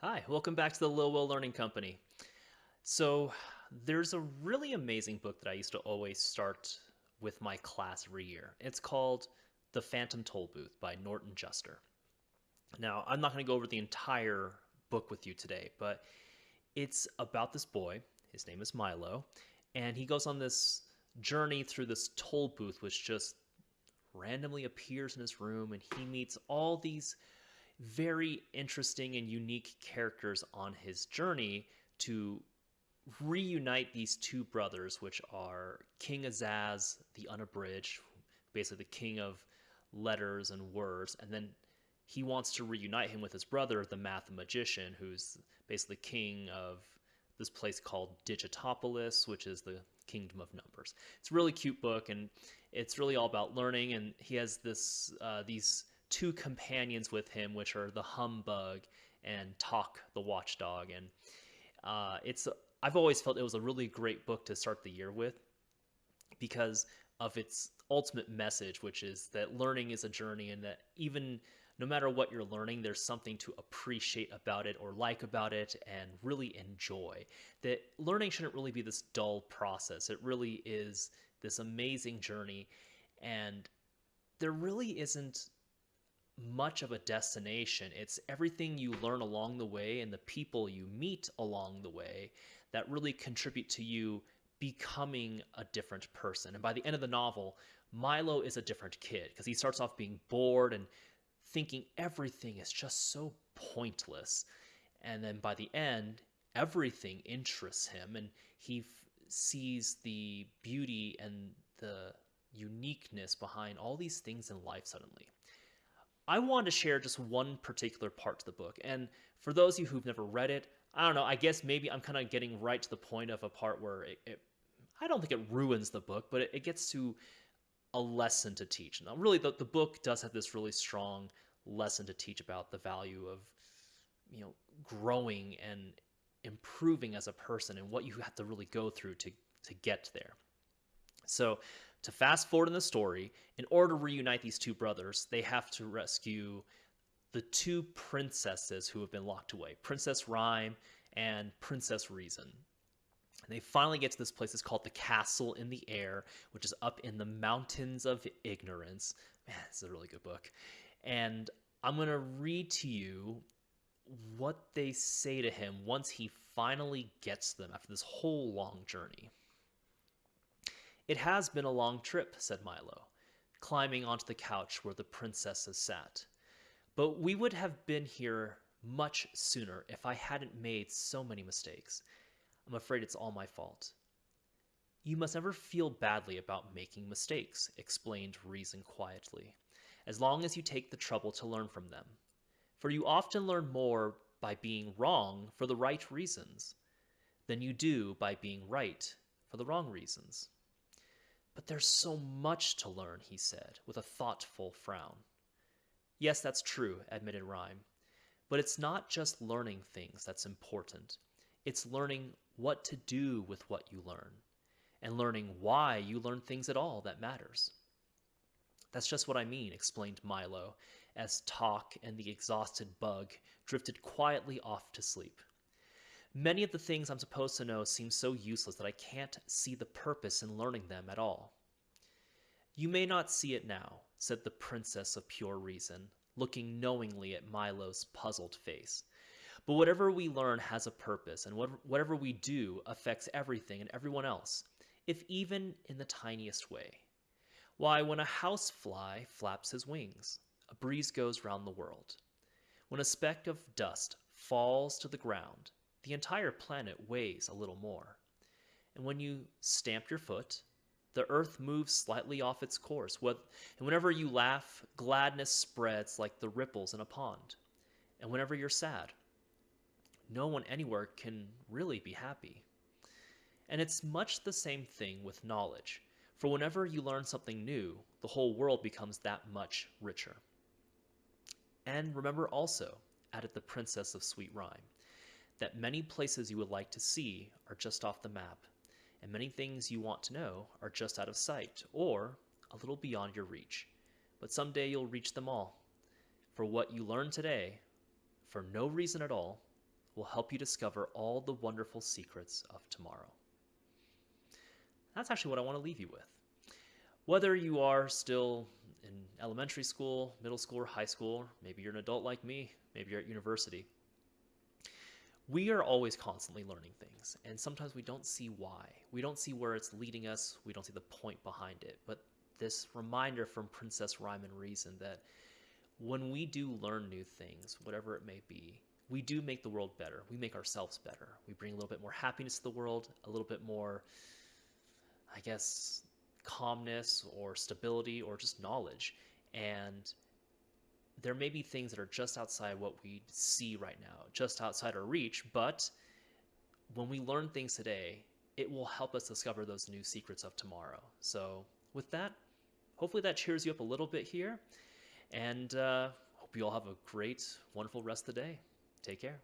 Hi, welcome back to the Lil Will Learning Company. So, there's a really amazing book that I used to always start with my class every year. It's called The Phantom Tollbooth by Norton Juster. Now, I'm not going to go over the entire book with you today, but it's about this boy. His name is Milo, and he goes on this journey through this toll booth, which just randomly appears in his room, and he meets all these very interesting and unique characters on his journey to reunite these two brothers, which are King Azaz, the Unabridged, basically the king of letters and words, and then he wants to reunite him with his brother, the Math Magician, who's basically king of this place called Digitopolis, which is the kingdom of numbers. It's a really cute book, and it's really all about learning. And he has these two companions with him, which are the Humbug and Talk the Watchdog. And it's I've always felt it was a really great book to start the year with because of its ultimate message, which is that learning is a journey, and that even no matter what you're learning, there's something to appreciate about it or like about it and really enjoy. That learning shouldn't really be this dull process. It really is this amazing journey, and there really isn't much of a destination. It's everything you learn along the way and the people you meet along the way that really contribute to you becoming a different person. And by the end of the novel, Milo is a different kid because he starts off being bored and thinking everything is just so pointless. And then by the end, everything interests him, and he sees the beauty and the uniqueness behind all these things in life suddenly. I wanted to share just one particular part to the book. And for those of you who've never read it, I don't know, I guess maybe I'm kind of getting right to the point of a part where I don't think it ruins the book, but it gets to a lesson to teach. Now, really, the book does have this really strong lesson to teach about the value of, growing and improving as a person and what you have to really go through to get there. So, to fast forward in the story, in order to reunite these two brothers, they have to rescue the two princesses who have been locked away, Princess Rhyme and Princess Reason. And they finally get to this place. It's called the Castle in the Air, which is up in the Mountains of Ignorance. Man, this is a really good book. And I'm going to read to you what they say to him once he finally gets them after this whole long journey. "It has been a long trip," said Milo, climbing onto the couch where the princesses sat. "But we would have been here much sooner if I hadn't made so many mistakes. I'm afraid it's all my fault." "You must never feel badly about making mistakes," explained Reason quietly, "as long as you take the trouble to learn from them. For you often learn more by being wrong for the right reasons than you do by being right for the wrong reasons." "But there's so much to learn," he said, with a thoughtful frown. "Yes, that's true," admitted Rhyme. "But it's not just learning things that's important. It's learning what to do with what you learn, and learning why you learn things at all that matters." "That's just what I mean," explained Milo, as Talk and the exhausted Bug drifted quietly off to sleep. "Many of the things I'm supposed to know seem so useless that I can't see the purpose in learning them at all." "You may not see it now," said the Princess of Pure Reason, looking knowingly at Milo's puzzled face. "But whatever we learn has a purpose, and whatever we do affects everything and everyone else, if even in the tiniest way. Why, when a housefly flaps his wings, a breeze goes round the world. When a speck of dust falls to the ground, the entire planet weighs a little more. And when you stamp your foot, the earth moves slightly off its course. And whenever you laugh, gladness spreads like the ripples in a pond. And whenever you're sad, no one anywhere can really be happy. And it's much the same thing with knowledge, for whenever you learn something new, the whole world becomes that much richer. And remember also," added the Princess of Sweet Rhyme, "that many places you would like to see are just off the map, and many things you want to know are just out of sight, or a little beyond your reach. But someday you'll reach them all. For what you learn today, for no reason at all, will help you discover all the wonderful secrets of tomorrow. That's actually what I want to leave you with. Whether you are still in elementary school, middle school, or high school, maybe you're an adult like me, maybe you're at university, we are always constantly learning things, and sometimes we don't see why. We don't see where it's leading us. We don't see the point behind it. But this reminder from Princess Rhyme and Reason that when we do learn new things, whatever it may be, we do make the world better. We make ourselves better. We bring a little bit more happiness to the world, a little bit more, I guess, calmness or stability or just knowledge. And there may be things that are just outside what we see right now, just outside our reach, but when we learn things today, it will help us discover those new secrets of tomorrow. So with that, hopefully that cheers you up a little bit here, and hope you all have a great, wonderful rest of the day. Take care.